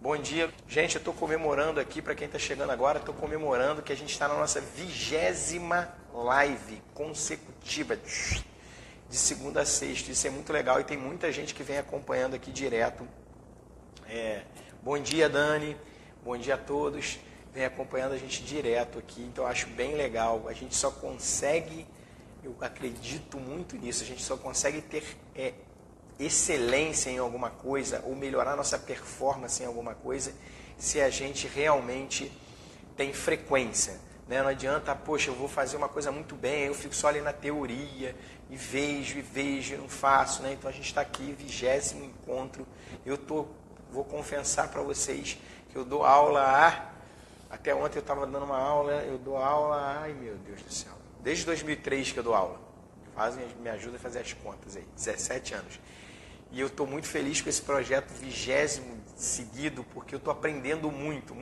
Bom dia. Gente, eu estou comemorando aqui, para quem está chegando agora, estou comemorando que a gente está na nossa 20ª live consecutiva, de segunda a sexta. Isso é muito legal e tem muita gente que vem acompanhando aqui direto. Bom dia, Dani. Bom dia a todos. Vem acompanhando a gente direto aqui, então eu acho bem legal. A gente só consegue, eu acredito muito nisso, a gente só consegue ter excelência em alguma coisa ou melhorar nossa performance em alguma coisa se a gente realmente tem frequência, né? Não adianta, poxa, eu vou fazer uma coisa muito bem, eu fico só ali na teoria e vejo, e não faço, né? Então a gente está aqui, 20º encontro. Vou confessar para vocês que eu dou aula até ontem eu estava dando uma aula, eu dou aula, ai meu Deus do céu, desde 2003 que eu dou aula, me ajuda a fazer as contas aí, 17 anos. E eu estou muito feliz com esse projeto 20º seguido, porque eu estou aprendendo muito,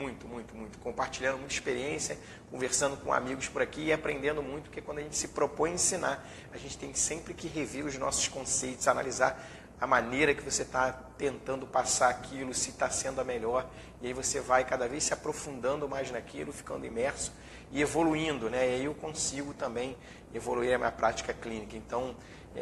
compartilhando muita experiência, conversando com amigos por aqui e aprendendo muito, porque quando a gente se propõe a ensinar, a gente tem sempre que rever os nossos conceitos, analisar a maneira que você está tentando passar aquilo, se está sendo a melhor, e aí você vai cada vez se aprofundando mais naquilo, ficando imerso e evoluindo, né? E aí eu consigo também evoluir a minha prática clínica. Então,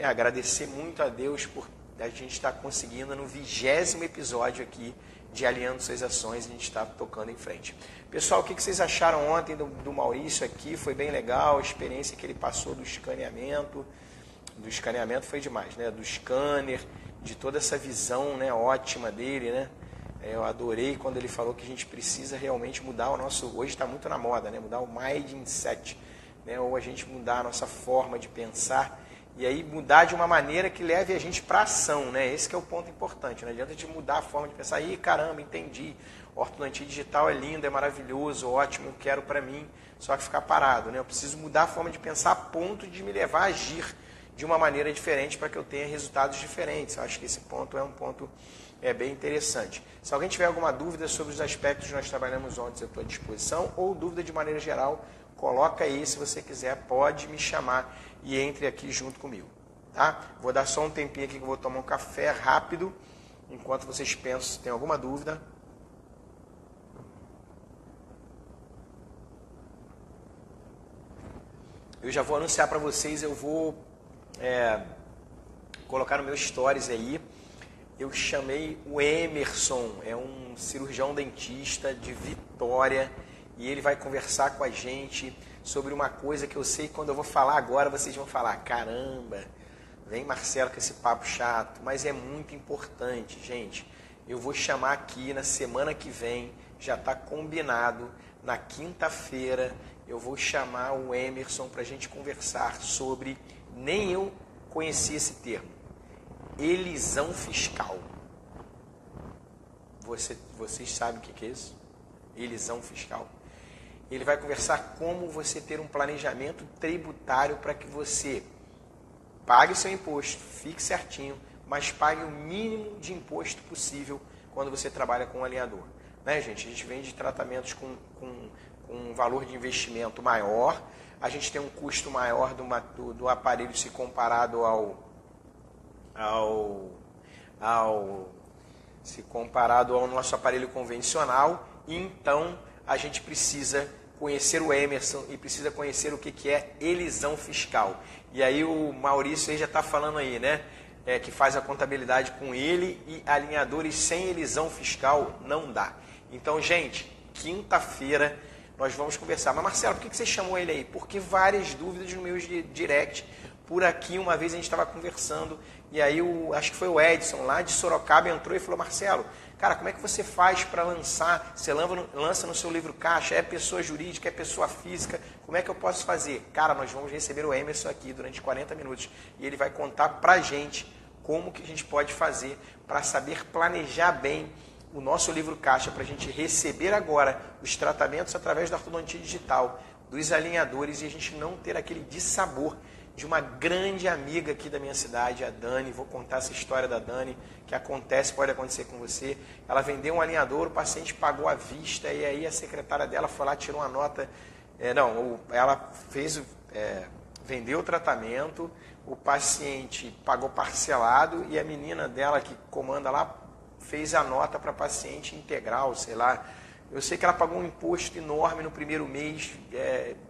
agradecer muito a Deus por a gente estar conseguindo no 20º episódio aqui de Alinhando Suas Ações, a gente está tocando em frente. Pessoal, o que vocês acharam ontem do Maurício aqui? Foi bem legal, a experiência que ele passou do escaneamento. Do escaneamento foi demais, né? Do scanner, de toda essa visão, né, ótima dele, né? Eu adorei quando ele falou que a gente precisa realmente mudar o nosso... Hoje está muito na moda, né? Mudar o mindset, né? Ou a gente mudar a nossa forma de pensar e aí mudar de uma maneira que leve a gente para a ação, né? Esse que é o ponto importante. Não adianta a gente mudar a forma de pensar. Ih, caramba, entendi. Ortodontia digital é lindo, é maravilhoso, ótimo, eu quero para mim, só que ficar parado, né? Eu preciso mudar a forma de pensar a ponto de me levar a agir de uma maneira diferente para que eu tenha resultados diferentes. Eu acho que esse ponto é um ponto bem interessante. Se alguém tiver alguma dúvida sobre os aspectos que nós trabalhamos ontem, eu estou à disposição, ou dúvida de maneira geral, coloca aí, se você quiser, pode me chamar e entre aqui junto comigo. Tá? Vou dar só um tempinho aqui que eu vou tomar um café rápido, enquanto vocês pensam se tem alguma dúvida. Eu já vou anunciar para vocês, eu vou colocar no meu stories aí. Eu chamei o Emerson, é um cirurgião dentista de Vitória, e ele vai conversar com a gente sobre uma coisa que eu sei que quando eu vou falar agora, vocês vão falar, caramba, vem Marcelo com esse papo chato, mas é muito importante, gente. Eu vou chamar aqui na semana que vem, já está combinado, na quinta-feira, eu vou chamar o Emerson para a gente conversar sobre, nem eu conhecia esse termo, elisão fiscal. Vocês sabem o que é isso? Elisão fiscal. Ele vai conversar como você ter um planejamento tributário para que você pague o seu imposto, fique certinho, mas pague o mínimo de imposto possível quando você trabalha com um alinhador. Né, gente? A gente vende tratamentos com um valor de investimento maior, a gente tem um custo maior do aparelho se comparado ao nosso aparelho convencional, e então a gente precisa conhecer o Emerson e precisa conhecer o que é elisão fiscal. E aí o Maurício aí já está falando aí, né? Que faz a contabilidade com ele, e alinhadores sem elisão fiscal não dá. Então, gente, quinta-feira nós vamos conversar. Mas Marcelo, por que você chamou ele aí? Porque várias dúvidas no meu direct. Por aqui, uma vez a gente estava conversando, e aí acho que foi o Edson, lá de Sorocaba, entrou e falou, Marcelo, cara, como é que você faz para lançar? Você lança no seu livro caixa, é pessoa jurídica, é pessoa física, como é que eu posso fazer? Cara, nós vamos receber o Emerson aqui durante 40 minutos, e ele vai contar para a gente como que a gente pode fazer para saber planejar bem o nosso livro caixa, para a gente receber agora os tratamentos através da ortodontia digital, dos alinhadores, e a gente não ter aquele dissabor de uma grande amiga aqui da minha cidade, a Dani. Vou contar essa história da Dani, que pode acontecer com você. Ela vendeu um alinhador, o paciente pagou à vista, e aí a secretária dela foi lá, tirou uma nota. Ela vendeu o tratamento, o paciente pagou parcelado, e a menina dela que comanda lá fez a nota para paciente integral, sei lá. Eu sei que ela pagou um imposto enorme no primeiro mês,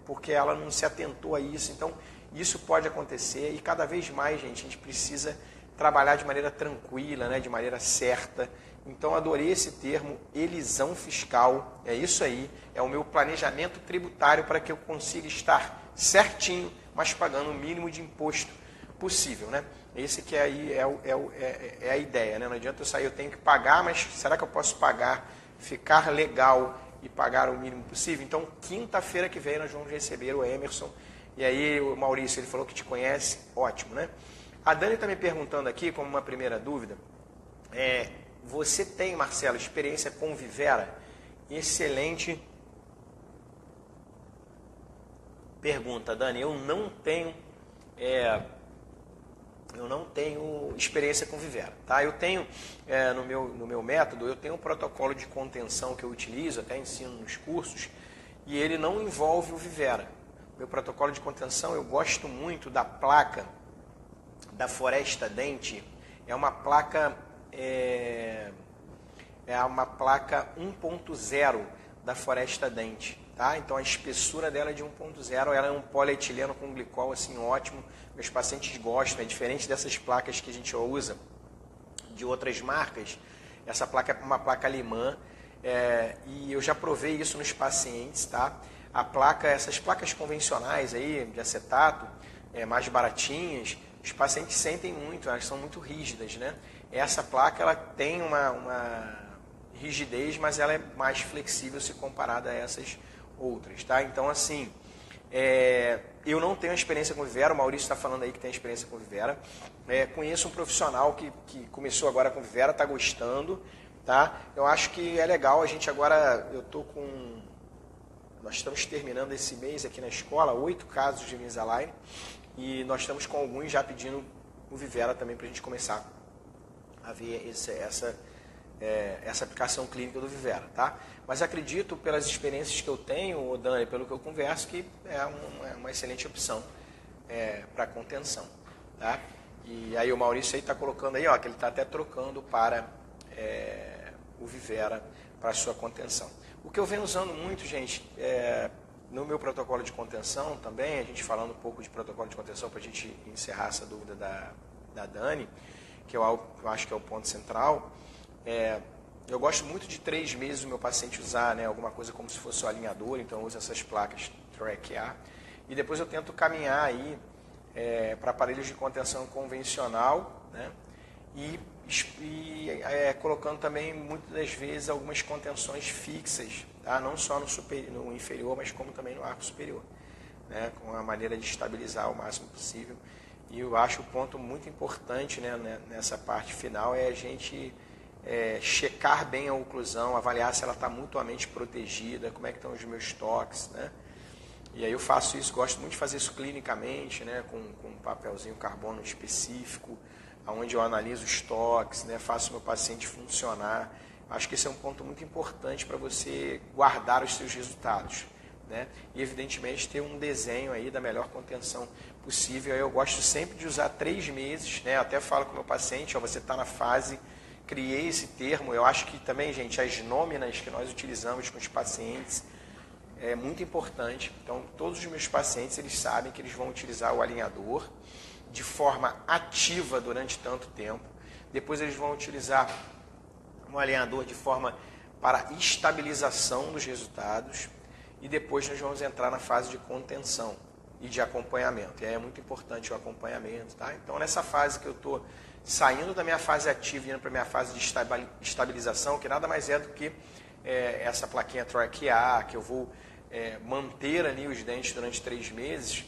porque ela não se atentou a isso. Então, isso pode acontecer e cada vez mais, gente, a gente precisa trabalhar de maneira tranquila, né, de maneira certa. Então, adorei esse termo, elisão fiscal. É isso aí, é o meu planejamento tributário para que eu consiga estar certinho, mas pagando o mínimo de imposto possível, né? Esse que aí é a ideia, né? Não adianta eu sair, eu tenho que pagar, mas será que eu posso pagar, ficar legal e pagar o mínimo possível? Então, quinta-feira que vem nós vamos receber o Emerson. E aí, o Maurício, ele falou que te conhece, ótimo, né? A Dani está me perguntando aqui, como uma primeira dúvida, você tem, Marcelo, experiência com Vivera? Excelente pergunta, Dani. Eu não tenho experiência com Vivera, tá? Eu tenho, no meu método, eu tenho um protocolo de contenção que eu utilizo, até ensino nos cursos, e ele não envolve o Vivera. Meu protocolo de contenção, eu gosto muito da placa da Foresta Dente, é uma placa 1.0 da Foresta Dente, tá? Então a espessura dela é de 1.0, ela é um polietileno com glicol assim ótimo, meus pacientes gostam, é diferente dessas placas que a gente usa de outras marcas. Essa placa é uma placa alemã, e eu já provei isso nos pacientes, tá? Essas placas convencionais aí de acetato, mais baratinhas, os pacientes sentem muito, elas são muito rígidas, né? Essa placa ela tem uma rigidez, mas ela é mais flexível se comparada a essas outras, tá? Então, assim, eu não tenho experiência com Vivera, o Maurício está falando aí que tem experiência com Vivera. Conheço um profissional que começou agora com Vivera, está gostando, tá? Eu acho que é legal, a gente agora, nós estamos terminando esse mês aqui na escola, 8 casos de Invisalign, e nós estamos com alguns já pedindo o Vivera também para a gente começar a ver essa aplicação clínica do Vivera, tá? Mas acredito, pelas experiências que eu tenho, Dani, pelo que eu converso, que é uma excelente opção para contenção, tá? E aí o Maurício aí está colocando aí, ó, que ele está até trocando para o Vivera para a sua contenção. O que eu venho usando muito, gente, no meu protocolo de contenção também, a gente falando um pouco de protocolo de contenção para a gente encerrar essa dúvida da Dani, que eu acho que é o ponto central, eu gosto muito de 3 meses o meu paciente usar, né, alguma coisa como se fosse o alinhador, então eu uso essas placas Track A, e depois eu tento caminhar aí para aparelhos de contenção convencional, né, e colocando também muitas das vezes algumas contenções fixas, tá? Não só no inferior, mas como também no arco superior, né? Com a maneira de estabilizar o máximo possível. E eu acho o ponto muito importante, né, nessa parte final é a gente checar bem a oclusão, avaliar se ela está mutuamente protegida, como é que estão os meus toques, né? E aí eu faço isso, gosto muito de fazer isso clinicamente, né, com um papelzinho carbono específico, onde eu analiso os toques, né, faço o meu paciente funcionar. Acho que esse é um ponto muito importante para você guardar os seus resultados, né? E evidentemente ter um desenho aí da melhor contenção possível. Eu gosto sempre de usar 3 meses, né? Até falo com o meu paciente, ó, você está na fase, criei esse termo. Eu acho que também, gente, as nôminas que nós utilizamos com os pacientes é muito importante. Então, todos os meus pacientes, eles sabem que eles vão utilizar o alinhador de forma ativa durante tanto tempo. Depois eles vão utilizar um alinhador de forma para estabilização dos resultados. E depois nós vamos entrar na fase de contenção e de acompanhamento. E aí é muito importante o acompanhamento, tá? Então, nessa fase que eu estou saindo da minha fase ativa e indo para a minha fase de estabilização, que nada mais é do que essa plaquinha Track A, que eu vou manter ali os dentes durante 3 meses.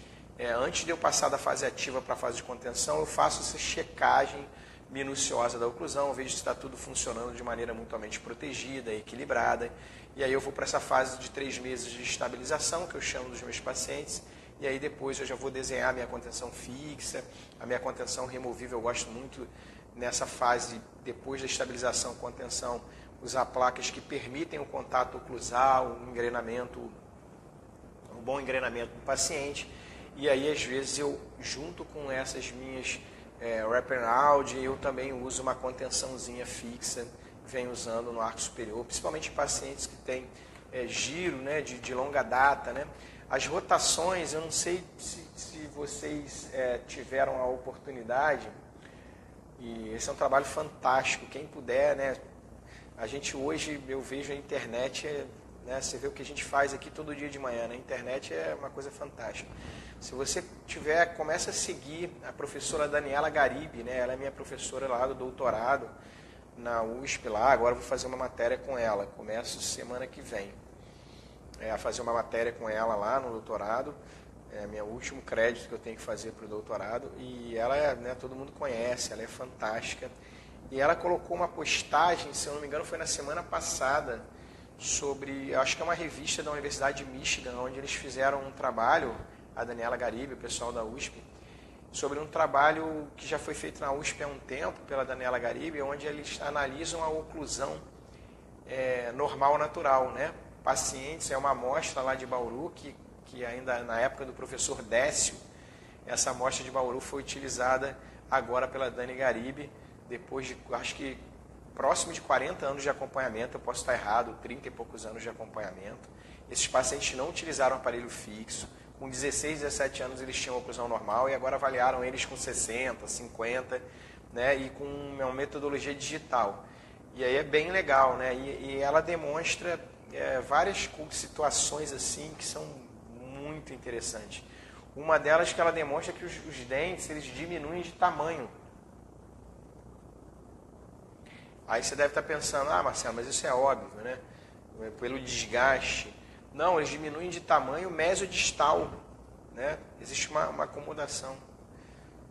Antes de eu passar da fase ativa para a fase de contenção, eu faço essa checagem minuciosa da oclusão, vejo se está tudo funcionando de maneira mutuamente protegida, equilibrada, e aí eu vou para essa fase de 3 meses de estabilização, que eu chamo dos meus pacientes, e aí depois eu já vou desenhar a minha contenção fixa, a minha contenção removível. Eu gosto muito nessa fase, depois da estabilização, contenção, usar placas que permitem o contato oclusal, um bom engrenamento do paciente. E aí, às vezes, eu, junto com essas minhas wraparound, eu também uso uma contençãozinha fixa, vem usando no arco superior, principalmente em pacientes que têm giro, né, de longa data, né? As rotações, eu não sei se vocês tiveram a oportunidade, e esse é um trabalho fantástico, quem puder, né? A gente hoje, eu vejo a internet, né, você vê o que a gente faz aqui todo dia de manhã, né? A internet é uma coisa fantástica. Se você tiver, começa a seguir a professora Daniela Garibe, né? Ela é minha professora lá do doutorado na USP lá, agora eu vou fazer uma matéria com ela, começo semana que vem. A fazer uma matéria com ela lá no doutorado, é meu último crédito que eu tenho que fazer para o doutorado, e ela, né, todo mundo conhece, ela é fantástica. E ela colocou uma postagem, se eu não me engano foi na semana passada, sobre, acho que é uma revista da Universidade de Michigan, onde eles fizeram um trabalho, a Daniela Garibe, o pessoal da USP, sobre um trabalho que já foi feito na USP há um tempo, pela Daniela Garibe, onde eles analisam a oclusão normal natural, né? Pacientes, é uma amostra lá de Bauru, que ainda na época do professor Décio, essa amostra de Bauru foi utilizada agora pela Dani Garibe, depois de, acho que, próximo de 40 anos de acompanhamento, eu posso estar errado, 30 e poucos anos de acompanhamento. Esses pacientes não utilizaram aparelho fixo, com 16, 17 anos eles tinham oclusão normal e agora avaliaram eles com 60, 50, né, e com uma metodologia digital. E aí é bem legal, né, e ela demonstra várias situações assim que são muito interessantes. Uma delas que ela demonstra que os dentes eles diminuem de tamanho. Aí você deve estar pensando, Marcelo, mas isso é óbvio, né? Pelo desgaste. Não, eles diminuem de tamanho mesodistal, né? Existe uma acomodação.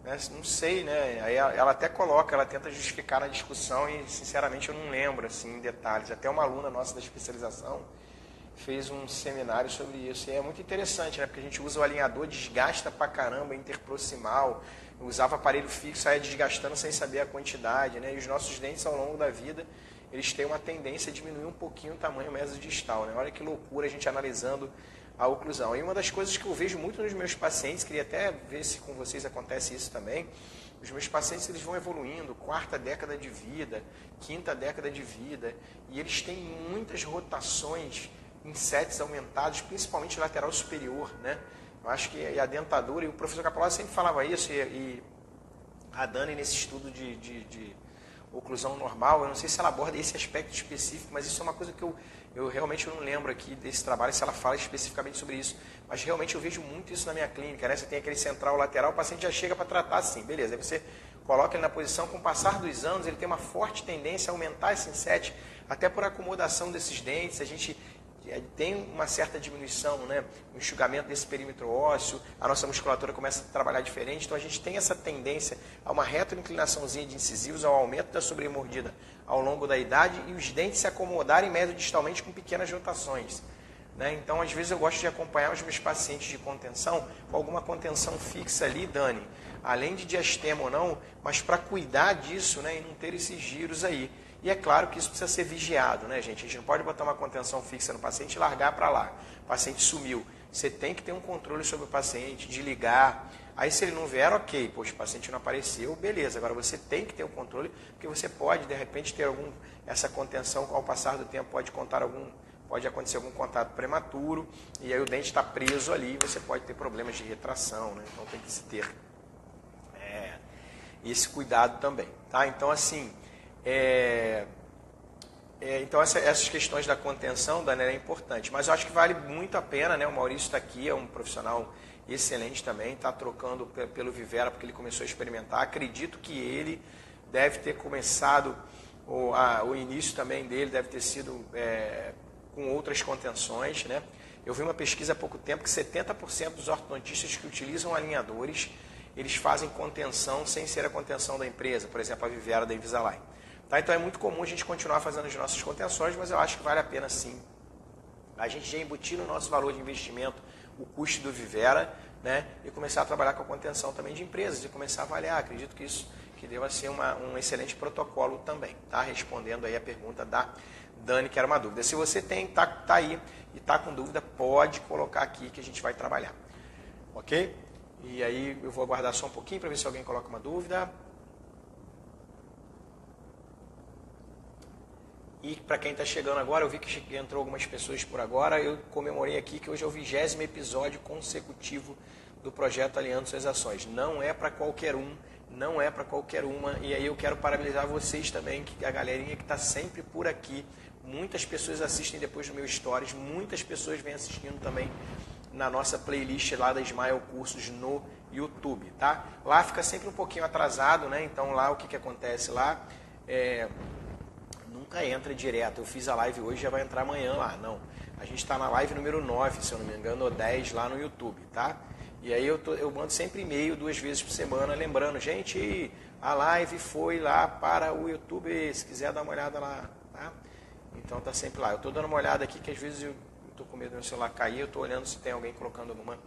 Né? Não sei, né? Aí ela até coloca, ela tenta justificar na discussão e, sinceramente, eu não lembro assim, em detalhes. Até uma aluna nossa da especialização fez um seminário sobre isso. E é muito interessante, né? Porque a gente usa o alinhador, desgasta pra caramba, interproximal, usava aparelho fixo, saia desgastando sem saber a quantidade, né? E os nossos dentes, ao longo da vida, eles têm uma tendência a diminuir um pouquinho o tamanho mesodistal, né? Olha que loucura a gente analisando a oclusão. E uma das coisas que eu vejo muito nos meus pacientes, queria até ver se com vocês acontece isso também, os meus pacientes eles vão evoluindo, quarta década de vida, quinta década de vida, e eles têm muitas rotações em sets aumentados, principalmente lateral superior, né? Eu acho que a dentadura, e o professor Capelozzi sempre falava isso, e a Dani nesse estudo de oclusão normal, eu não sei se ela aborda esse aspecto específico, mas isso é uma coisa que eu realmente não lembro aqui desse trabalho, se ela fala especificamente sobre isso, mas realmente eu vejo muito isso na minha clínica, né? Você tem aquele central lateral, o paciente já chega para tratar assim, beleza, aí você coloca ele na posição, com o passar dos anos, ele tem uma forte tendência a aumentar esse inset, até por acomodação desses dentes, a gente tem uma certa diminuição, né? O enxugamento desse perímetro ósseo, a nossa musculatura começa a trabalhar diferente, então a gente tem essa tendência a uma retroinclinaçãozinha de incisivos, ao aumento da sobremordida ao longo da idade e os dentes se acomodarem mesodistalmente com pequenas rotações, né? Então, às vezes eu gosto de acompanhar os meus pacientes de contenção com alguma contenção fixa ali, Dani, além de diastema ou não, mas para cuidar disso, né? E não ter esses giros aí. E é claro que isso precisa ser vigiado, né, gente? A gente não pode botar uma contenção fixa no paciente e largar para lá. O paciente sumiu. Você tem que ter um controle sobre o paciente, de ligar. Aí se ele não vier, ok, poxa, o paciente não apareceu, beleza. Agora você tem que ter o controle, porque você pode, de repente, ter essa contenção, ao passar do tempo, pode acontecer algum contato prematuro, e aí o dente está preso ali, e você pode ter problemas de retração, né? Então tem que se ter esse cuidado também, tá? Então, assim, então essas questões da contenção, Daniela, é importante, mas eu acho que vale muito a pena, né? O Maurício está aqui, é um profissional excelente também, está trocando pelo Vivera porque ele começou a experimentar. Acredito que ele deve ter começado, o início também dele deve ter sido com outras contenções, né? Eu vi uma pesquisa há pouco tempo que 70% dos ortodontistas que utilizam alinhadores, eles fazem contenção sem ser a contenção da empresa, por exemplo, a Vivera da Invisalign. Tá? Então é muito comum a gente continuar fazendo as nossas contenções, mas eu acho que vale a pena sim a gente já embutir no nosso valor de investimento o custo do Vivera, né? E começar a trabalhar com a contenção também de empresas e começar a avaliar. Acredito que isso que deva ser um excelente protocolo também, tá? Respondendo aí a pergunta da Dani, que era uma dúvida. Se você tá aí e está com dúvida, pode colocar aqui que a gente vai trabalhar, ok? E aí eu vou aguardar só um pouquinho para ver se alguém coloca uma dúvida. E para quem está chegando agora, eu vi que entrou algumas pessoas por agora, eu comemorei aqui que hoje é o 20º episódio consecutivo do projeto Alinhando Suas Ações. Não é para qualquer um, não é para qualquer uma, e aí eu quero parabenizar vocês também, que a galerinha que está sempre por aqui. Muitas pessoas assistem depois do meu stories, muitas pessoas vêm assistindo também na nossa playlist lá da Smile Cursos no YouTube, tá? Lá fica sempre um pouquinho atrasado, né? Então lá o que acontece lá nunca entra direto. Eu fiz a live hoje, já vai entrar amanhã lá. Não, a gente está na live número 9, se eu não me engano, ou 10 lá no YouTube, tá? E aí eu mando sempre e-mail 2 vezes por semana, lembrando, gente, a live foi lá para o YouTube, se quiser dar uma olhada lá, tá? Então tá sempre lá. Eu estou dando uma olhada aqui, que às vezes eu estou com medo do meu celular cair, eu estou olhando se tem alguém colocando alguma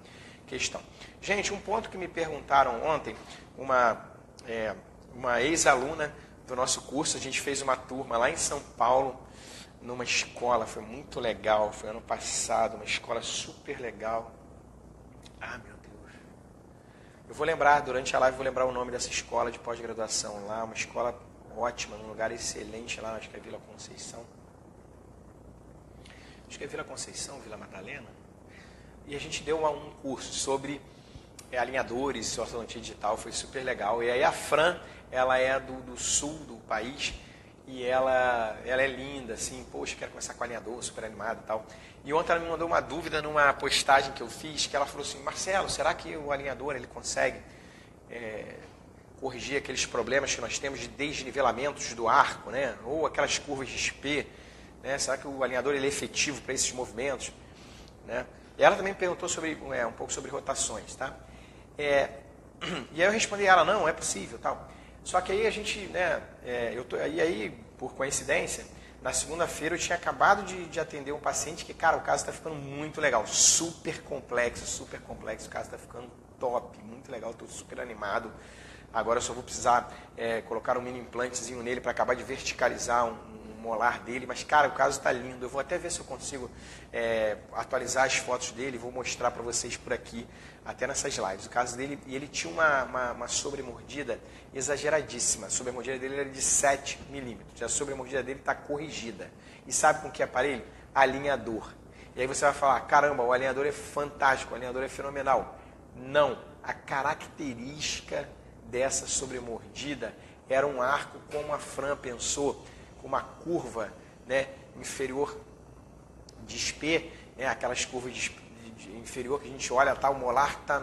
questão. Gente, um ponto que me perguntaram ontem, uma ex-aluna do nosso curso, a gente fez uma turma lá em São Paulo, numa escola, foi muito legal, foi ano passado, uma escola super legal. Ah, meu Deus. Eu vou lembrar, durante a live, vou lembrar o nome dessa escola de pós-graduação lá, uma escola ótima, num lugar excelente lá, acho que é Vila Conceição. Acho que é Vila Conceição, Vila Madalena. E a gente deu um curso sobre alinhadores, ortodontia digital, foi super legal. E aí a Fran, ela é do sul do país e ela é linda, assim, poxa, quero começar com alinhador, super animada e tal. E ontem ela me mandou uma dúvida numa postagem que eu fiz, que ela falou assim, Marcelo, será que o alinhador ele consegue corrigir aqueles problemas que nós temos de desnivelamentos do arco, né? Ou aquelas curvas de SP, né? Será que o alinhador ele é efetivo para esses movimentos? Né? E ela também perguntou sobre, um pouco sobre rotações, tá? E aí eu respondi a ela, não é possível, tal. Só que aí a gente, né, e aí, por coincidência, na segunda-feira eu tinha acabado de atender um paciente que, cara, o caso está ficando muito legal, super complexo, o caso está ficando top, muito legal, estou super animado. Agora eu só vou precisar colocar um mini implantezinho nele para acabar de verticalizar um molar dele, mas, cara, o caso está lindo. Eu vou até ver se eu consigo atualizar as fotos dele, vou mostrar para vocês por aqui, até nessas lives. O caso dele, e ele tinha uma sobremordida exageradíssima. A sobremordida dele era de 7 milímetros. A sobremordida dele está corrigida. E sabe com que aparelho? Alinhador. E aí você vai falar, caramba, o alinhador é fantástico, o alinhador é fenomenal. Não, a característica dessa sobremordida era um arco como a Fran pensou, com uma curva, né, inferior de SP, né, aquelas curvas de inferior que a gente olha, tá, o molar tá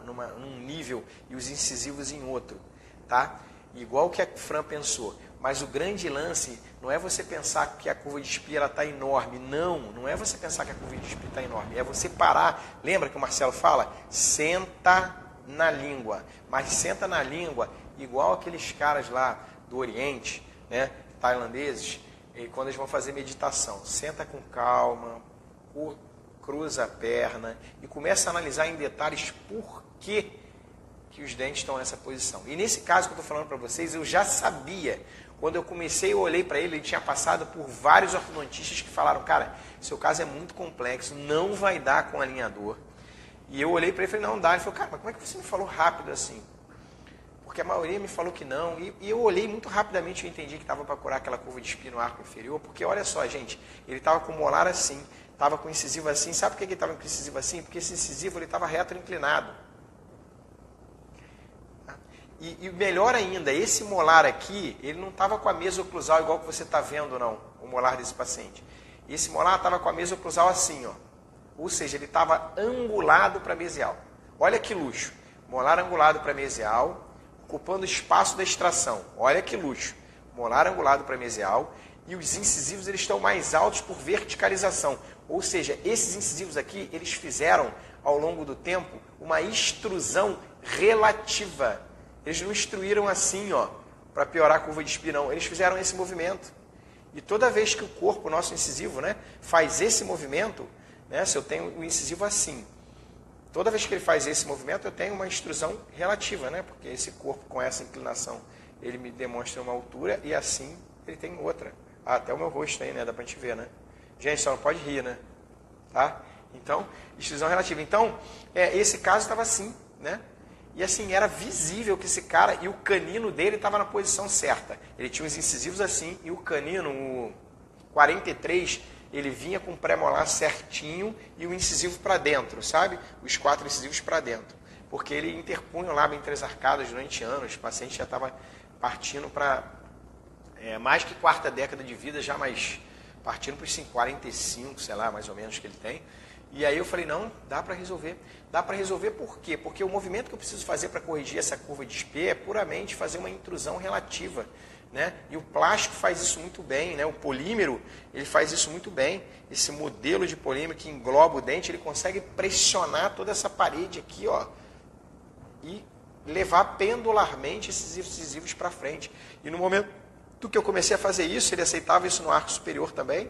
num nível e os incisivos em outro, tá? Igual que a Fran pensou. Mas o grande lance não é você pensar que a curva de SP está enorme. Não é você pensar que a curva de SP está enorme. É você parar. Lembra que o Marcelo fala? Senta na língua. Mas senta na língua igual aqueles caras lá do Oriente, né, tailandeses, quando eles vão fazer meditação. Senta com calma, cruza a perna e começa a analisar em detalhes por que os dentes estão nessa posição. E nesse caso que eu estou falando para vocês, eu já sabia. Quando eu comecei, eu olhei para ele, ele tinha passado por vários ortodontistas que falaram, cara, seu caso é muito complexo, não vai dar com alinhador. E eu olhei para ele e falei, não dá. Ele falou, cara, mas como é que você me falou rápido assim? Porque a maioria me falou que não. E eu olhei muito rapidamente e entendi que estava para curar aquela curva de espinho no arco inferior. Porque olha só, gente, ele estava com o molar assim, estava com o incisivo assim. Sabe por que ele estava com o incisivo assim? Porque esse incisivo estava reto inclinado. E melhor ainda, esse molar aqui, ele não estava com a mesoclusal igual que você está vendo, não, o molar desse paciente. Esse molar estava com a mesoclusal assim, ó. Ou seja, ele estava angulado para mesial. Olha que luxo. Molar angulado para mesial, ocupando o espaço da extração. Olha que luxo. Molar angulado para mesial e os incisivos eles estão mais altos por verticalização. Ou seja, esses incisivos aqui, eles fizeram, ao longo do tempo, uma extrusão relativa. Eles não instruíram assim, ó, para piorar a curva de espinho, não. Eles fizeram esse movimento. E toda vez que o corpo, nosso incisivo, né, faz esse movimento, né, se eu tenho o incisivo assim, toda vez que ele faz esse movimento, eu tenho uma extrusão relativa, né, porque esse corpo com essa inclinação, ele me demonstra uma altura e assim ele tem outra. Ah, até o meu rosto aí, né, dá pra gente ver, né. Gente, só não pode rir, né, tá? Então, extrusão relativa. Então, esse caso estava assim, né. E assim, era visível que esse cara, e o canino dele estava na posição certa. Ele tinha os incisivos assim, e o canino, 43, ele vinha com o pré-molar certinho e o incisivo para dentro, sabe? Os 4 incisivos para dentro. Porque ele interpunha o lábio entre as arcadas durante anos. O paciente já estava partindo para mais que 4ª década de vida, já mais partindo para os 45, sei lá, mais ou menos que ele tem. E aí eu falei, não, dá para resolver. Dá para resolver por quê? Porque o movimento que eu preciso fazer para corrigir essa curva de Spee é puramente fazer uma intrusão relativa, né? E o plástico faz isso muito bem, né? O polímero, ele faz isso muito bem. Esse modelo de polímero que engloba o dente, ele consegue pressionar toda essa parede aqui, ó, e levar pendularmente esses incisivos para frente. E no momento que eu comecei a fazer isso, ele aceitava isso no arco superior também.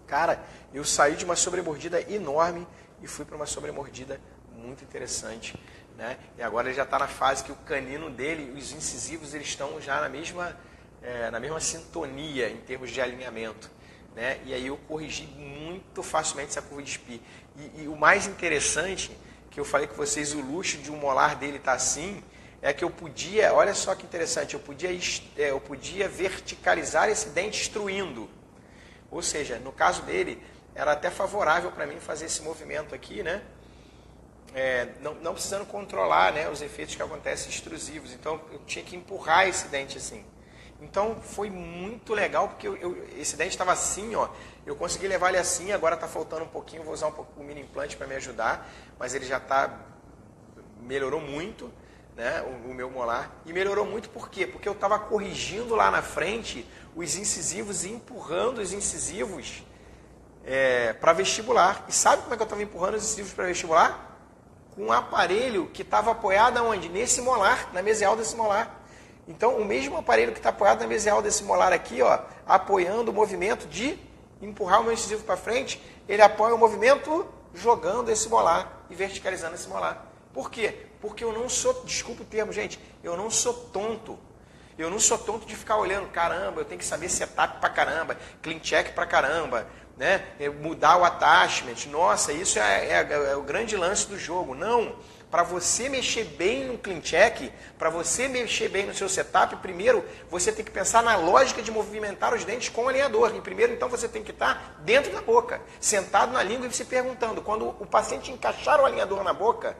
Cara, eu saí de uma sobremordida enorme e fui para uma sobremordida muito interessante, né? E agora ele já está na fase que o canino dele, os incisivos, eles estão já na mesma sintonia em termos de alinhamento, né? E aí eu corrigi muito facilmente essa curva de Spee. E o mais interessante, que eu falei com vocês, o luxo de um molar dele tá assim, é que eu podia, olha só que interessante, eu podia verticalizar esse dente extruindo. Ou seja, no caso dele, era até favorável para mim fazer esse movimento aqui, né? Não precisando controlar, né, os efeitos que acontecem extrusivos. Então, eu tinha que empurrar esse dente assim. Então, foi muito legal, porque esse dente estava assim, ó. Eu consegui levar ele assim, agora está faltando um pouquinho, vou usar um pouco o mini implante para me ajudar, mas ele já melhorou muito, né, o meu molar. E melhorou muito por quê? Porque eu estava corrigindo lá na frente os incisivos e empurrando os incisivos para vestibular. E sabe como é que eu estava empurrando os incisivos para vestibular? Com um aparelho que estava apoiado aonde? Nesse molar, na mesial desse molar. Então, o mesmo aparelho que está apoiado na mesial desse molar aqui, ó, apoiando o movimento de empurrar o meu incisivo para frente, ele apoia o movimento jogando esse molar e verticalizando esse molar. Por quê? Porque eu não sou, desculpa o termo, gente, eu não sou tonto. Eu não sou tonto de ficar olhando, caramba, eu tenho que saber setup pra caramba, clean check pra caramba, né? Mudar o attachment. Nossa, isso é o grande lance do jogo. Não. Para você mexer bem no clean check, para você mexer bem no seu setup, primeiro você tem que pensar na lógica de movimentar os dentes com o alinhador. E primeiro, então, você tem que estar dentro da boca, sentado na língua e se perguntando, quando o paciente encaixar o alinhador na boca,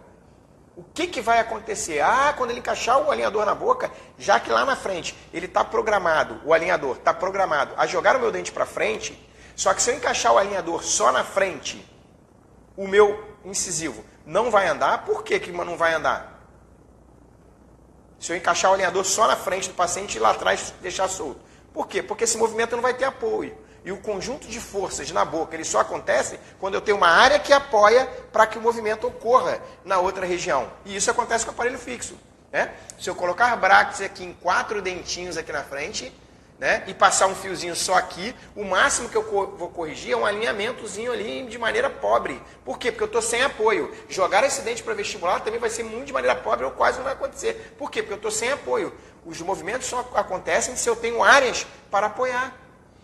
o que vai acontecer? Quando ele encaixar o alinhador na boca, já que lá na frente ele está programado, o alinhador está programado a jogar o meu dente para frente, só que se eu encaixar o alinhador só na frente, o meu incisivo não vai andar. Por que não vai andar? Se eu encaixar o alinhador só na frente do paciente e lá atrás deixar solto. Por quê? Porque esse movimento não vai ter apoio. E o conjunto de forças na boca, ele só acontece quando eu tenho uma área que apoia para que o movimento ocorra na outra região. E isso acontece com o aparelho fixo, né? Se eu colocar brackets aqui em 4 dentinhos aqui na frente, né, e passar um fiozinho só aqui, o máximo que eu vou corrigir é um alinhamentozinho ali de maneira pobre. Por quê? Porque eu estou sem apoio. Jogar esse dente para vestibular também vai ser muito de maneira pobre ou quase não vai acontecer. Por quê? Porque eu estou sem apoio. Os movimentos só acontecem se eu tenho áreas para apoiar.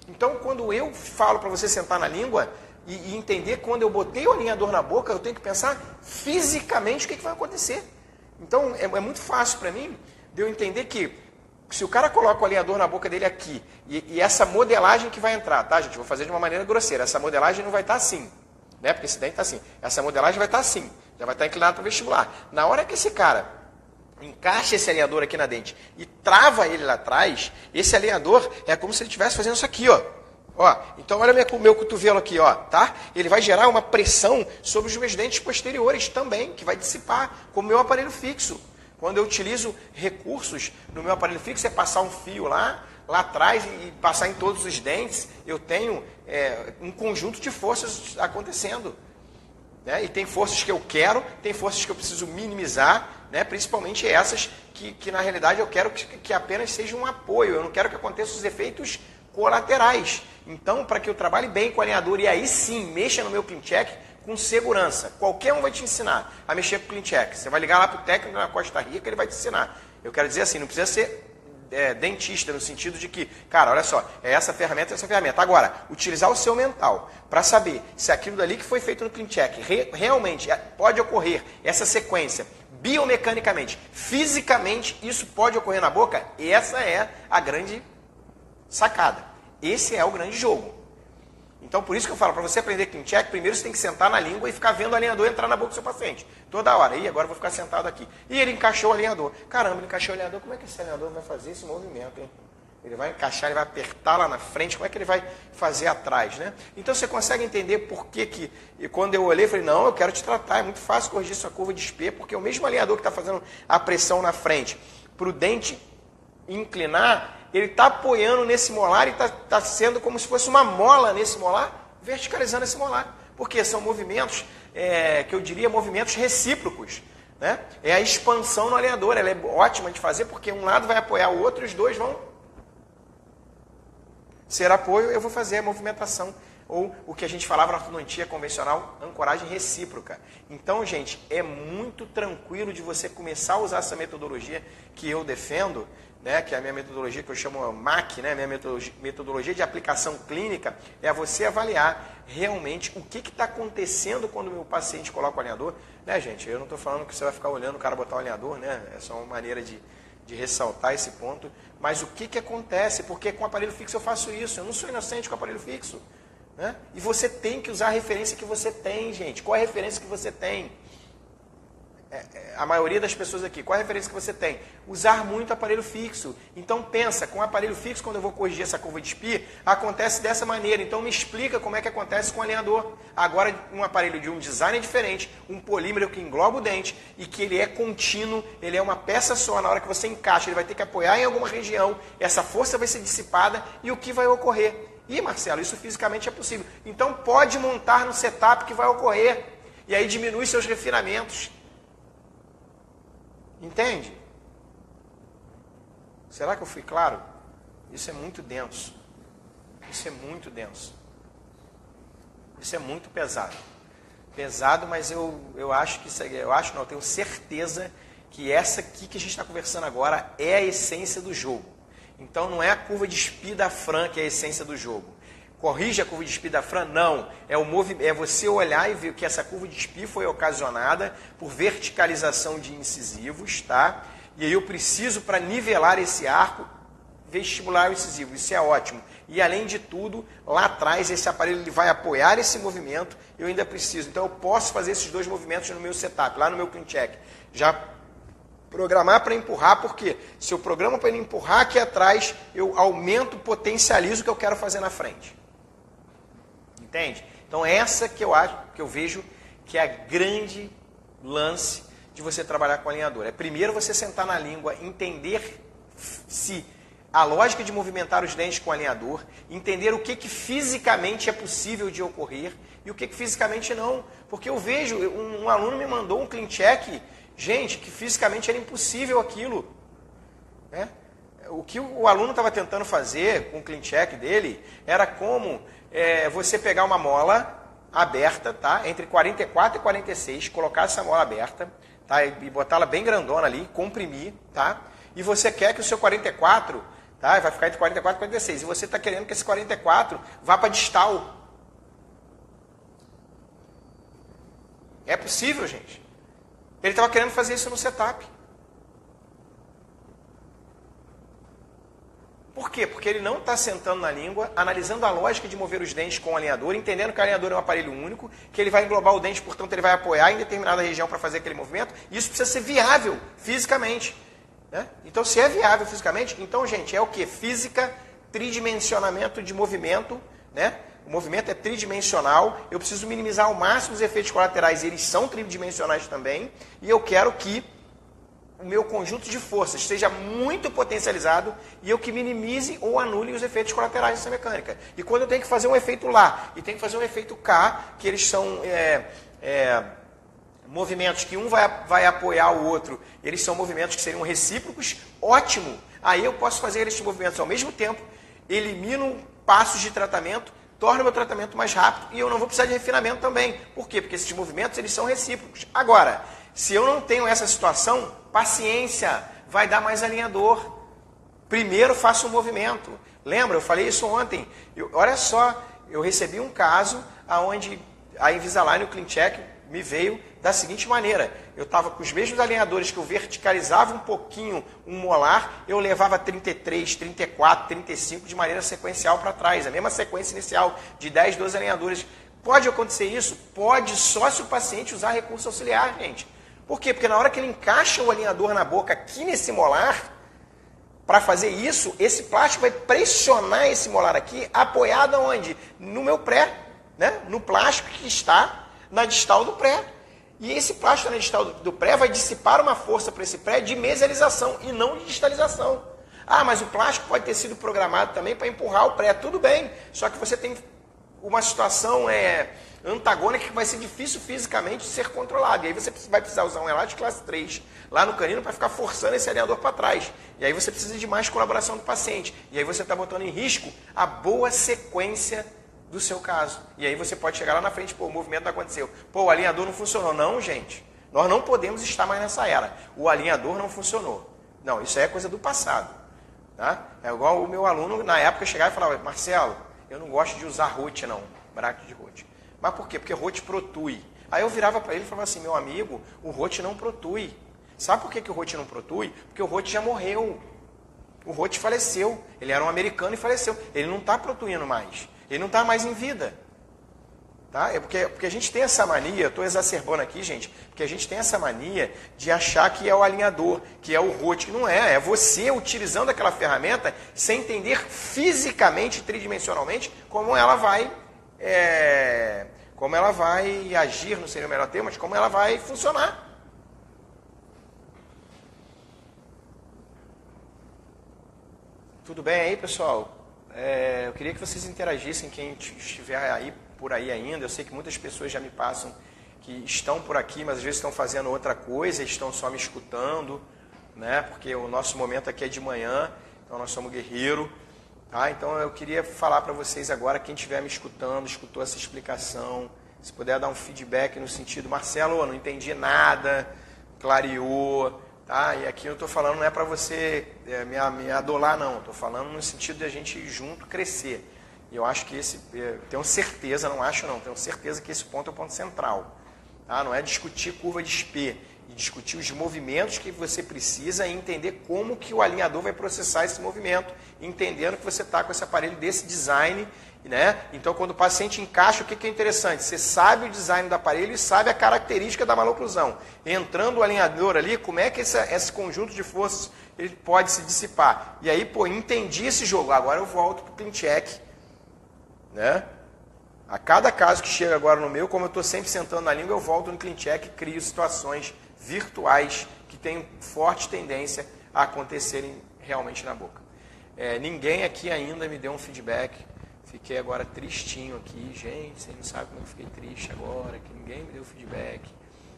Então, quando eu falo para você sentar na língua e entender, quando eu botei o alinhador na boca, eu tenho que pensar fisicamente o que vai acontecer. Então, é muito fácil para mim de eu entender que se o cara coloca o alinhador na boca dele aqui, e essa modelagem que vai entrar, tá, gente? Vou fazer de uma maneira grosseira. Essa modelagem não vai estar assim, né? Porque esse dente está assim. Essa modelagem vai estar assim, já vai estar inclinado para o vestibular. Na hora que esse cara encaixa esse alinhador aqui na dente e trava ele lá atrás, esse alinhador é como se ele estivesse fazendo isso aqui, ó. Ó, então olha meu cotovelo aqui, ó, tá? Ele vai gerar uma pressão sobre os meus dentes posteriores também, que vai dissipar, como o meu aparelho fixo. Quando eu utilizo recursos no meu aparelho fixo, é passar um fio lá atrás e passar em todos os dentes, eu tenho um conjunto de forças acontecendo, né? E tem forças que eu quero, tem forças que eu preciso minimizar, né? Principalmente essas que na realidade eu quero que apenas seja um apoio, eu não quero que aconteçam os efeitos colaterais. Então, para que eu trabalhe bem com o alinhador e aí sim mexa no meu clean check com segurança, qualquer um vai te ensinar a mexer com o clean check. Você vai ligar lá para o técnico na Costa Rica, ele vai te ensinar. Eu quero dizer assim, não precisa ser dentista, no sentido de que, cara, olha só, é essa ferramenta, essa ferramenta. Agora, utilizar o seu mental para saber se aquilo dali que foi feito no clean check realmente pode ocorrer, essa sequência, biomecanicamente, fisicamente, isso pode ocorrer na boca, essa é a grande sacada. Esse é o grande jogo. Então, por isso que eu falo, para você aprender clean check, primeiro você tem que sentar na língua e ficar vendo o alinhador entrar na boca do seu paciente. Toda hora. E agora eu vou ficar sentado aqui. E ele encaixou o alinhador. Caramba, ele encaixou o alinhador. Como é que esse alinhador vai fazer esse movimento, hein? Ele vai encaixar, ele vai apertar lá na frente. Como é que ele vai fazer atrás, né? Então, você consegue entender por que... E quando eu olhei, eu falei, não, eu quero te tratar. É muito fácil corrigir sua curva de SP, porque o mesmo alinhador que está fazendo a pressão na frente para o dente inclinar, ele está apoiando nesse molar e está sendo como se fosse uma mola nesse molar, verticalizando esse molar. Porque são movimentos, que eu diria, movimentos recíprocos. Né? É a expansão no alinhador, ela é ótima de fazer, porque um lado vai apoiar o outro e os dois vão ser apoio, eu vou fazer a movimentação. Ou o que a gente falava na ortodontia convencional, ancoragem recíproca. Então, gente, é muito tranquilo de você começar a usar essa metodologia que eu defendo, né, que é a minha metodologia que eu chamo MAC, né, minha metodologia de aplicação clínica, é você avaliar realmente o que está acontecendo quando o meu paciente coloca o alinhador. Né, gente, eu não estou falando que você vai ficar olhando o cara botar o alinhador, né, é só uma maneira de ressaltar esse ponto, mas o que acontece, porque com o aparelho fixo eu faço isso, eu não sou inocente com o aparelho fixo. Né? E você tem que usar a referência que você tem, gente. Qual é a referência que você tem? A maioria das pessoas aqui, qual é a referência que você tem? Usar muito aparelho fixo. Então pensa, com o aparelho fixo, quando eu vou corrigir essa curva de SPI, acontece dessa maneira. Então me explica como é que acontece com o alinhador. Agora, um aparelho de um design diferente, um polímero que engloba o dente e que ele é contínuo, ele é uma peça só. Na hora que você encaixa, ele vai ter que apoiar em alguma região, essa força vai ser dissipada e o que vai ocorrer? Ih, Marcelo, isso fisicamente é possível. Então pode montar no setup que vai ocorrer. E aí diminui seus refinamentos. Entende? Será que eu fui claro? Isso é muito denso. Isso é muito denso. Isso é muito pesado. Pesado, mas eu acho que isso aí, eu tenho certeza que essa aqui que a gente está conversando agora é a essência do jogo. Então não é a curva de SPI da Fran que é a essência do jogo. Corrige a curva de SPI da Fran? Não. É você olhar e ver que essa curva de SPI foi ocasionada por verticalização de incisivos, tá? E aí eu preciso, para nivelar esse arco, vestibular o incisivo. Isso é ótimo. E além de tudo, lá atrás esse aparelho ele vai apoiar esse movimento, eu ainda preciso. Então eu posso fazer esses dois movimentos no meu setup, lá no meu clean check. Já programar para empurrar, porque se eu programo para ele empurrar aqui atrás, eu aumento, potencializo o que eu quero fazer na frente. Entende? Então essa que eu acho, que eu vejo que é a grande lance de você trabalhar com alinhador. É primeiro você sentar na língua, entender se a lógica de movimentar os dentes com alinhador, entender o que fisicamente é possível de ocorrer e o que fisicamente não. Porque eu vejo, um aluno me mandou um clean check, gente, que fisicamente era impossível aquilo. Né? O que o aluno estava tentando fazer com o clean check dele era como você pegar uma mola aberta, tá? Entre 44 e 46, colocar essa mola aberta, tá? E botá-la bem grandona ali, comprimir, tá? E você quer que o seu 44, tá? Vai ficar entre 44 e 46. E você está querendo que esse 44 vá para distal. É possível, gente. Ele estava querendo fazer isso no setup. Por quê? Porque ele não está sentando na língua, analisando a lógica de mover os dentes com o alinhador, entendendo que o alinhador é um aparelho único, que ele vai englobar o dente, portanto ele vai apoiar em determinada região para fazer aquele movimento, e isso precisa ser viável fisicamente. Né? Então, se é viável fisicamente, então, gente, é o quê? Física, tridimensionamento de movimento, né? O movimento é tridimensional, eu preciso minimizar ao máximo os efeitos colaterais, eles são tridimensionais também, e eu quero que o meu conjunto de forças seja muito potencializado e eu que minimize ou anule os efeitos colaterais dessa mecânica. E quando eu tenho que fazer um efeito lá e tenho que fazer um efeito cá, que eles são movimentos que um vai apoiar o outro, eles são movimentos que seriam recíprocos, ótimo. Aí eu posso fazer esses movimentos ao mesmo tempo, elimino passos de tratamento, torno o meu tratamento mais rápido e eu não vou precisar de refinamento também. Por quê? Porque esses movimentos eles são recíprocos. Agora, se eu não tenho essa situação, paciência, vai dar mais alinhador. Primeiro faça um movimento. Lembra, eu falei isso ontem. Olha só, eu recebi um caso onde a Invisalign, o Clean Check, me veio da seguinte maneira. Eu estava com os mesmos alinhadores que eu verticalizava um pouquinho um molar, eu levava 33, 34, 35 de maneira sequencial para trás. A mesma sequência inicial de 10, 12 alinhadores. Pode acontecer isso? Pode, só se o paciente usar recurso auxiliar, gente. Por quê? Porque na hora que ele encaixa o alinhador na boca aqui nesse molar, para fazer isso, esse plástico vai pressionar esse molar aqui, apoiado aonde? No meu pré, né? No plástico que está na distal do pré. E esse plástico na distal do pré vai dissipar uma força para esse pré de mesialização e não de distalização. Ah, mas o plástico pode ter sido programado também para empurrar o pré. Tudo bem, só que você tem uma situação antagônica que vai ser difícil fisicamente de ser controlada. E aí você vai precisar usar um elástico classe 3 lá no canino para ficar forçando esse alinhador para trás. E aí você precisa de mais colaboração do paciente. E aí você está botando em risco a boa sequência do seu caso. E aí você pode chegar lá na frente, pô, o movimento não aconteceu. Pô, o alinhador não funcionou. Não, gente. Nós não podemos estar mais nessa era. O alinhador não funcionou. Não, isso aí é coisa do passado. Tá? É igual o meu aluno, na época, chegava e falava, Marcelo, eu não gosto de usar rote não, bracket de rote. Mas por quê? Porque rote protui. Aí eu virava para ele e falava assim, meu amigo, o rote não protui. Sabe por que o rote não protui? Porque o rote já morreu. O rote faleceu. Ele era um americano e faleceu. Ele não está protuindo mais. Ele não está mais em vida. Tá? É porque a gente tem essa mania, eu estou exacerbando aqui, gente, porque a gente tem essa mania de achar que é o alinhador, que é o rote. Não é, é você utilizando aquela ferramenta sem entender fisicamente, tridimensionalmente, como ela vai agir, não seria o melhor termo, mas como ela vai funcionar. Tudo bem aí, pessoal? Eu queria que vocês interagissem, quem estiver aí por aí ainda. Eu sei que muitas pessoas já me passam que estão por aqui, mas às vezes estão fazendo outra coisa, estão só me escutando, né? Porque o nosso momento aqui é de manhã, então nós somos guerreiro. Tá? Então eu queria falar para vocês agora, quem estiver me escutando, escutou essa explicação, se puder dar um feedback no sentido, Marcelo, eu não entendi nada, clareou. Tá? E aqui eu estou falando, não é para você me adolar, não. Estou falando no sentido de a gente junto crescer. E eu acho que tenho certeza, não acho não, tenho certeza que esse ponto é o ponto central. Tá? Não é discutir curva de SP, e discutir os movimentos que você precisa e entender como que o alinhador vai processar esse movimento, entendendo que você está com esse aparelho desse design. Né? Então, quando o paciente encaixa, o que é interessante? Você sabe o design do aparelho e sabe a característica da maloclusão. Entrando o alinhador ali, como é que esse conjunto de forças ele pode se dissipar? E aí, pô, entendi esse jogo, agora eu volto para o clean check. Né? A cada caso que chega agora no meu, como eu estou sempre sentando na língua, eu volto no clean check e crio situações virtuais que têm forte tendência a acontecerem realmente na boca. Ninguém aqui ainda me deu um feedback. Fiquei agora tristinho aqui. Gente, você não sabe como eu fiquei triste agora, que ninguém me deu feedback.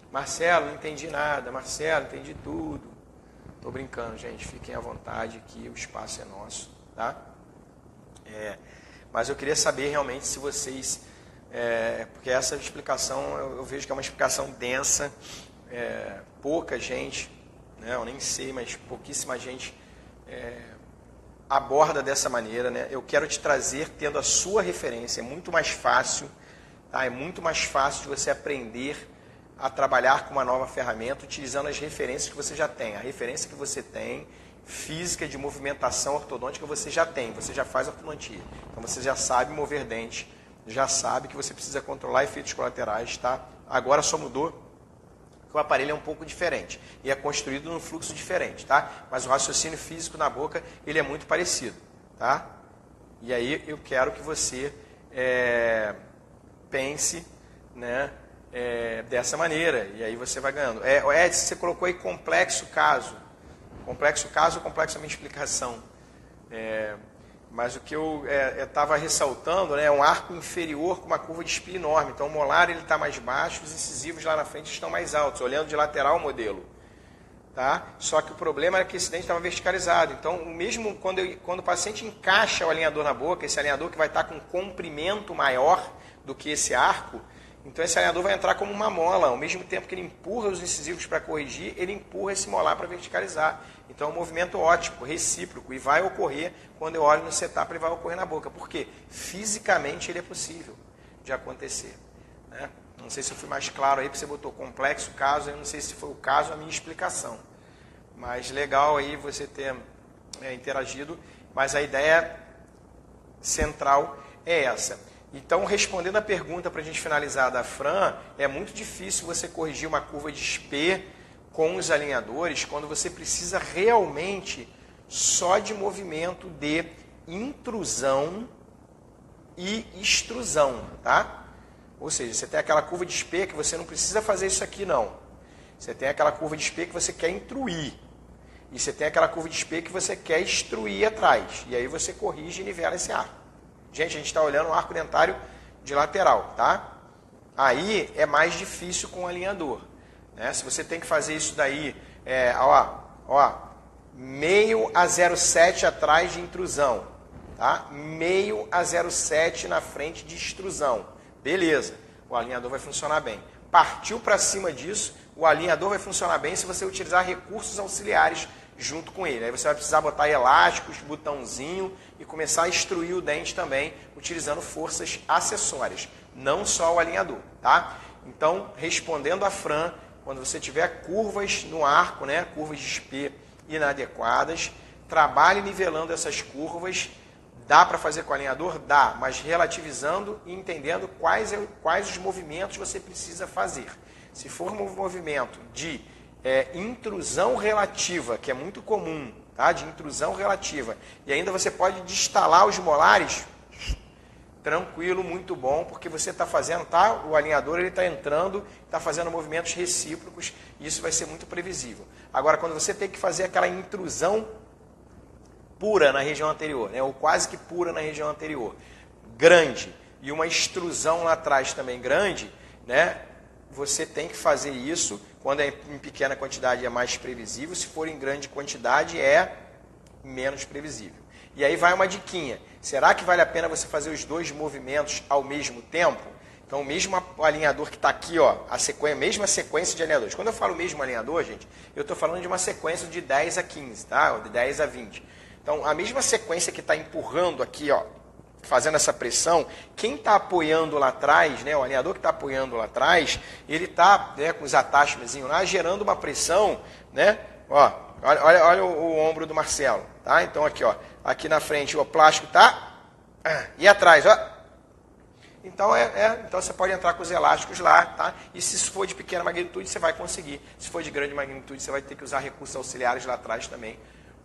Marcelo, não entendi nada. Marcelo, entendi tudo. Estou brincando, gente. Fiquem à vontade aqui, o espaço é nosso. Tá? Mas eu queria saber realmente se vocês... porque essa explicação, eu vejo que é uma explicação densa. Pouca gente, né, eu nem sei, mas pouquíssima gente... aborda dessa maneira, né? Eu quero te trazer tendo a sua referência, é muito mais fácil, tá? É muito mais fácil de você aprender a trabalhar com uma nova ferramenta utilizando as referências que você já tem. A referência que você tem, física de movimentação ortodôntica, você já tem, você já faz ortodontia. Então você já sabe mover dente, já sabe que você precisa controlar efeitos colaterais, tá? Agora só mudou que o aparelho é um pouco diferente e é construído num fluxo diferente, tá? Mas o raciocínio físico na boca, ele é muito parecido, tá? E aí eu quero que você pense, né, dessa maneira, e aí você vai ganhando. Edson, você colocou aí complexo caso. Complexo caso ou complexo a minha explicação? Mas o que eu estava ressaltando, né, é um arco inferior com uma curva de espia enorme. Então o molar está mais baixo, os incisivos lá na frente estão mais altos, olhando de lateral o modelo. Tá? Só que o problema era que esse dente estava verticalizado. Então, mesmo quando o paciente encaixa o alinhador na boca, esse alinhador que vai estar com um comprimento maior do que esse arco, então esse alinhador vai entrar como uma mola. Ao mesmo tempo que ele empurra os incisivos para corrigir, ele empurra esse molar para verticalizar. Então é um movimento ótico, recíproco, e vai ocorrer, quando eu olho no setup, ele vai ocorrer na boca. Por quê? Fisicamente ele é possível de acontecer. Né? Não sei se eu fui mais claro aí, porque você botou complexo caso, eu não sei se foi o caso a minha explicação. Mas legal aí você ter interagido, mas a ideia central é essa. Então, respondendo a pergunta para a gente finalizar da Fran, é muito difícil você corrigir uma curva de SP com os alinhadores quando você precisa realmente só de movimento de intrusão e extrusão, tá? Ou seja, você tem aquela curva de SP que você não precisa fazer isso aqui, não. Você tem aquela curva de SP que você quer intruir. E você tem aquela curva de SP que você quer extruir atrás. E aí você corrige e nivela esse arco. Gente, a gente está olhando o arco dentário de lateral, tá? Aí é mais difícil com o alinhador. Né? Se você tem que fazer isso daí, meio a 0,7 atrás de intrusão. Tá? Meio a 0,7 na frente de extrusão. Beleza, o alinhador vai funcionar bem. Partiu para cima disso, o alinhador vai funcionar bem se você utilizar recursos auxiliares junto com ele. Aí você vai precisar botar elásticos, botãozinho e começar a extruir o dente também, utilizando forças acessórias, não só o alinhador, tá? Então, respondendo a Fran, quando você tiver curvas no arco, né, curvas de SP inadequadas, trabalhe nivelando essas curvas. Dá para fazer com o alinhador? Dá, mas relativizando e entendendo quais os movimentos você precisa fazer. Se for um movimento de intrusão relativa, que é muito comum, tá? De intrusão relativa, e ainda você pode distalar os molares, tranquilo, muito bom, porque você está fazendo, tá? O alinhador ele está entrando, está fazendo movimentos recíprocos, e isso vai ser muito previsível. Agora, quando você tem que fazer aquela intrusão pura na região anterior, né? Ou quase que pura na região anterior, grande, e uma extrusão lá atrás também grande, né? Você tem que fazer isso. Quando é em pequena quantidade é mais previsível, se for em grande quantidade é menos previsível. E aí vai uma diquinha. Será que vale a pena você fazer os dois movimentos ao mesmo tempo? Então, o mesmo alinhador que está aqui, ó, mesma sequência de alinhadores. Quando eu falo mesmo alinhador, gente, eu estou falando de uma sequência de 10 a 15, tá? Ou de 10 a 20. Então, a mesma sequência que está empurrando aqui, ó, fazendo essa pressão, quem está apoiando lá atrás, né, o alinhador que está apoiando lá atrás, ele está, né, com os attachments lá, gerando uma pressão, né, ó, olha o ombro do Marcelo, tá? Então aqui, ó, aqui na frente o plástico tá, e atrás, ó. Então, então você pode entrar com os elásticos lá, tá? E se for de pequena magnitude, você vai conseguir. Se for de grande magnitude, você vai ter que usar recursos auxiliares lá atrás também,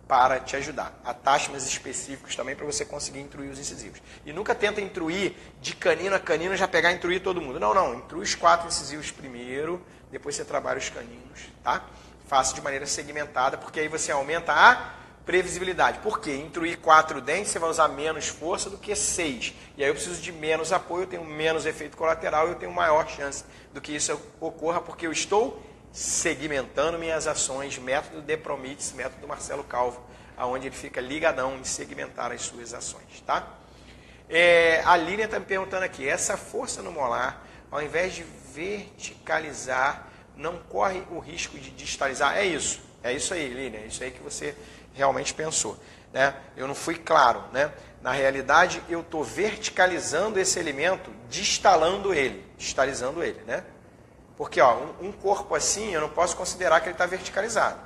para te ajudar. Attachments específicos também para você conseguir intruir os incisivos. E nunca tenta intruir de canino a canino, já pegar e intruir todo mundo. Não. Intrui os 4 incisivos primeiro, depois você trabalha os caninos, tá? Faça de maneira segmentada, porque aí você aumenta a previsibilidade. Por quê? Intruir 4 dentes, você vai usar menos força do que 6. E aí eu preciso de menos apoio, eu tenho menos efeito colateral e eu tenho maior chance do que isso ocorra, porque eu estou segmentando minhas ações, método de Promites, método Marcelo Calvo, onde ele fica ligadão em segmentar as suas ações, tá? A Lilian está me perguntando aqui, essa força no molar, ao invés de verticalizar, não corre o risco de distalizar? É isso aí, Lilian, é isso aí que você realmente pensou, né? Eu não fui claro, né? Na realidade, eu estou verticalizando esse elemento, distalizando ele, né? Porque ó, um corpo assim, eu não posso considerar que ele está verticalizado.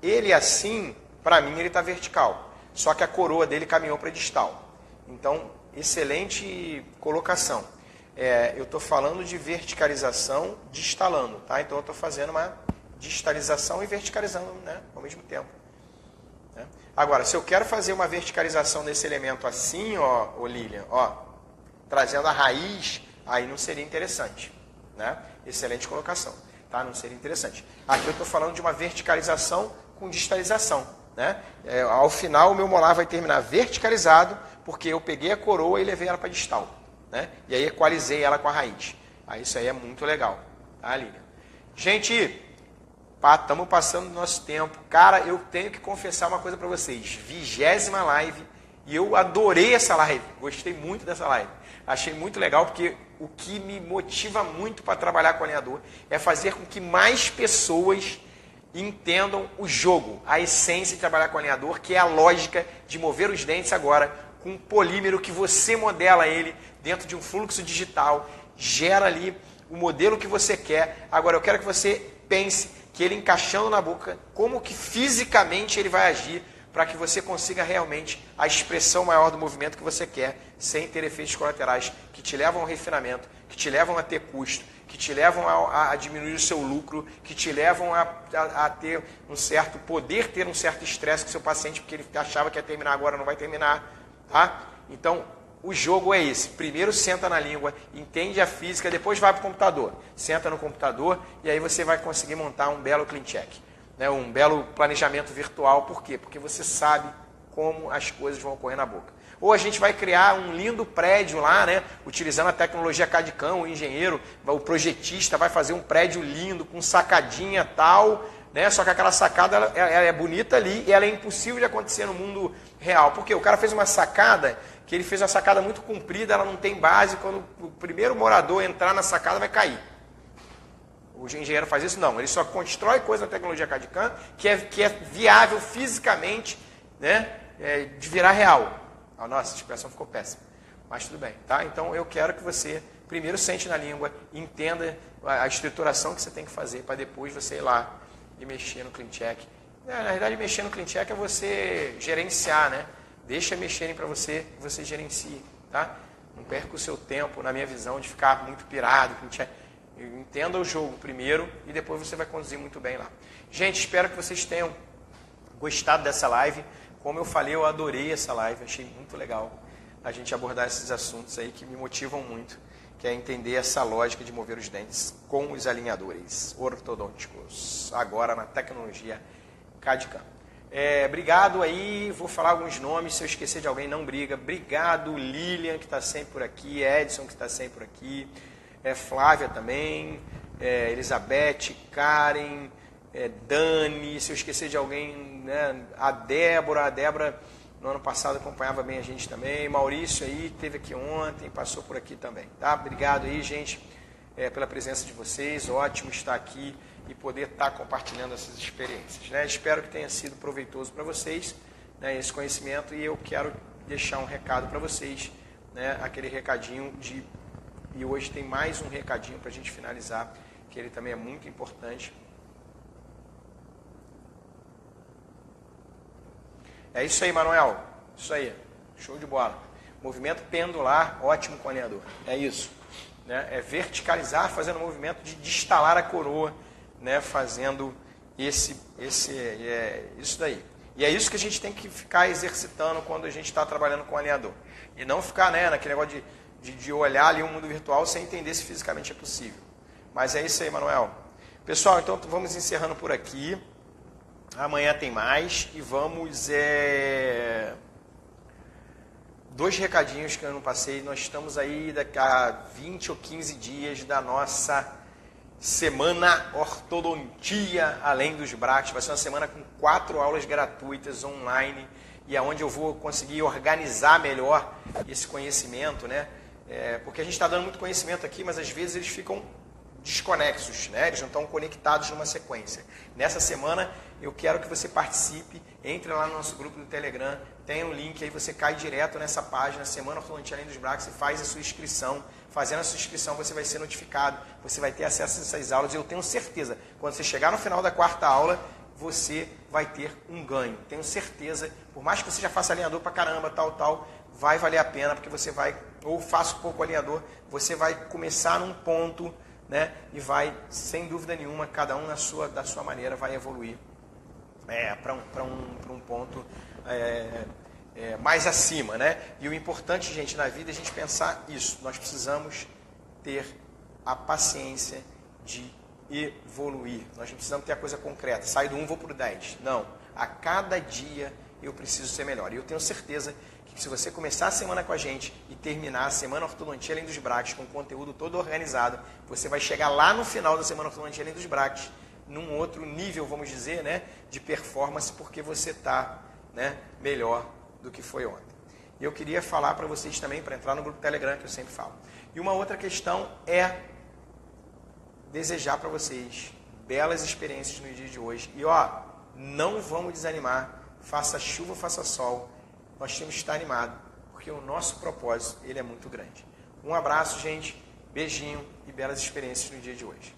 Ele assim, para mim, ele está vertical. Só que a coroa dele caminhou para distal. Então, excelente colocação. Eu estou falando de verticalização distalando, tá? Então, eu estou fazendo uma distalização e verticalizando, né, ao mesmo tempo. Né? Agora, se eu quero fazer uma verticalização desse elemento assim, ó, Lilian, ó, trazendo a raiz, aí não seria interessante, né? Excelente colocação, tá? Não seria interessante. Aqui eu estou falando de uma verticalização com distalização, né? Ao final, o meu molar vai terminar verticalizado, porque eu peguei a coroa e levei ela para distal, né? E aí equalizei ela com a raiz. Aí isso aí é muito legal, tá, Lilian? Gente, estamos passando do nosso tempo. Cara, eu tenho que confessar uma coisa para vocês. 20ª live, e eu adorei essa live. Gostei muito dessa live. Achei muito legal, porque o que me motiva muito para trabalhar com alinhador é fazer com que mais pessoas entendam o jogo, a essência de trabalhar com alinhador, que é a lógica de mover os dentes agora com um polímero que você modela ele dentro de um fluxo digital, gera ali o modelo que você quer. Agora eu quero que você pense que ele encaixando na boca, como que fisicamente ele vai agir para que você consiga realmente a expressão maior do movimento que você quer, sem ter efeitos colaterais que te levam ao refinamento, que te levam a ter custo, que te levam a diminuir o seu lucro, que te levam a ter um certo poder, ter um certo estresse com o seu paciente, porque ele achava que ia terminar agora, não vai terminar. Tá? Então, o jogo é esse. Primeiro senta na língua, entende a física, depois vai para o computador. Senta no computador e aí você vai conseguir montar um belo clean check. Né? Um belo planejamento virtual. Por quê? Porque você sabe como as coisas vão ocorrer na boca. Ou a gente vai criar um lindo prédio lá, né? Utilizando a tecnologia CAD/CAM, o engenheiro, o projetista vai fazer um prédio lindo, com sacadinha tal, né? Só que aquela sacada ela é bonita ali e ela é impossível de acontecer no mundo real. Por quê? O cara fez uma sacada, que ele fez uma sacada muito comprida, ela não tem base, quando o primeiro morador entrar na sacada vai cair. O engenheiro faz isso? Não, ele só constrói coisa na tecnologia CAD/CAM que é viável fisicamente, né? De virar real. Ah, nossa, a expressão ficou péssima. Mas tudo bem, tá? Então eu quero que você primeiro sente na língua, entenda a estruturação que você tem que fazer para depois você ir lá e mexer no clean check. Na verdade, mexer no clean check é você gerenciar, né? Deixa mexerem para você e você gerencie, tá? Não perca o seu tempo, na minha visão, de ficar muito pirado. Clean check. Entenda o jogo primeiro e depois você vai conduzir muito bem lá. Gente, espero que vocês tenham gostado dessa live. Como eu falei, eu adorei essa live, achei muito legal a gente abordar esses assuntos aí que me motivam muito, que é entender essa lógica de mover os dentes com os alinhadores ortodônticos, agora na tecnologia CAD/CAM. Obrigado aí, vou falar alguns nomes, se eu esquecer de alguém, não briga. Obrigado, Lilian, que está sempre por aqui, Edson, que está sempre por aqui, Flávia também, Elizabeth, Karen, Dani, se eu esquecer de alguém, né, a Débora no ano passado acompanhava bem a gente também, Maurício aí, esteve aqui ontem, passou por aqui também, tá? Obrigado aí, gente, pela presença de vocês, ótimo estar aqui e poder estar compartilhando essas experiências, né? Espero que tenha sido proveitoso para vocês, né, esse conhecimento, e eu quero deixar um recado para vocês, né, aquele recadinho e hoje tem mais um recadinho para a gente finalizar, que ele também é muito importante. É isso aí, Manuel. Isso aí. Show de bola. Movimento pendular, ótimo com o alinhador. É isso. Né? É verticalizar, fazendo o movimento de destalar a coroa, né? Fazendo isso daí. E é isso que a gente tem que ficar exercitando quando a gente está trabalhando com o alinhador. E não ficar, né, naquele negócio de olhar ali o mundo virtual sem entender se fisicamente é possível. Mas é isso aí, Manuel. Pessoal, então vamos encerrando por aqui. Amanhã tem mais e vamos... Dois recadinhos que eu não passei. Nós estamos aí daqui a 20 ou 15 dias da nossa Semana Ortodontia Além dos Brackets. Vai ser uma semana com 4 aulas gratuitas online e é onde eu vou conseguir organizar melhor esse conhecimento, né? Porque a gente está dando muito conhecimento aqui, mas às vezes eles ficam desconexos, né? Eles não estão conectados numa sequência. Nessa semana eu quero que você participe, entre lá no nosso grupo do Telegram, tem um link aí, você cai direto nessa página, Semana Ortodontia Além dos Brackets, e faz a sua inscrição. Fazendo a sua inscrição você vai ser notificado, você vai ter acesso a essas aulas, e eu tenho certeza, quando você chegar no final da 4ª aula, você vai ter um ganho. Tenho certeza, por mais que você já faça alinhador pra caramba, tal, vai valer a pena, porque você vai, ou faça um pouco alinhador, você vai começar num ponto, né, e vai, sem dúvida nenhuma, cada um da sua maneira vai evoluir para um ponto mais acima, né? E o importante, gente, na vida é a gente pensar isso. Nós precisamos ter a paciência de evoluir. Nós não precisamos ter a coisa concreta. Saio do 1, vou para o 10. Não. A cada dia eu preciso ser melhor. E eu tenho certeza que se você começar a semana com a gente e terminar a Semana Ortodontia Além dos Brackets com o conteúdo todo organizado, você vai chegar lá no final da Semana Ortodontia Além dos Brackets num outro nível, vamos dizer, né, de performance, porque você está, né, melhor do que foi ontem. E eu queria falar para vocês também, para entrar no grupo Telegram, que eu sempre falo. E uma outra questão é desejar para vocês belas experiências no dia de hoje. E não vamos desanimar, faça chuva, faça sol, nós temos que estar animados, porque o nosso propósito, ele é muito grande. Um abraço, gente, Beijinho e belas experiências no dia de hoje.